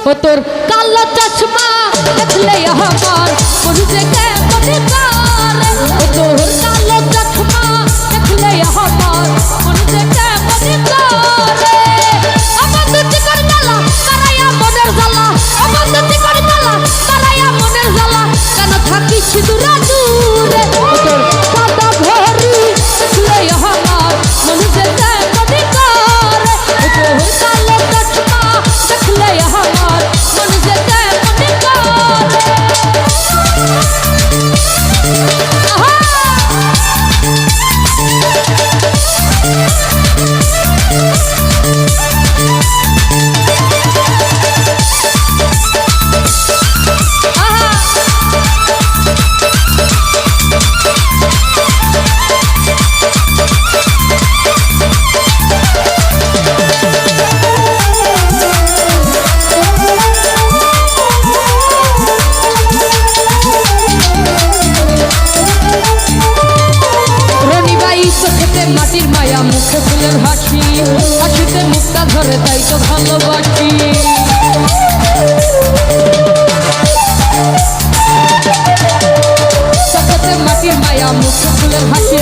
ও তোর কালো চশমা দেখলে আমার মন যে কেমন করে ও তোর কালো চশমা দেখলে আমার মন যে কেমন করে আমার দুটি করে জ্বালা তারাইয়া মনের জ্বালা আমার দুটি করে জ্বালা তারাইয়া মনের জ্বালা কেন থাকিস দূরে দূরে ও তোর সাদা ঘড়ি দেখলে আমার মন যে কেমন করে ও তোর কালো চশমা দেখলে আমার মন যে কেমন করে মাটির মায়া মুখে ফুলের হাসি হাসিতে মুক্তা ধরে তাই তো ভালোবাসি চোখেতে মাটির মায়া মুখে ফুলের হাসি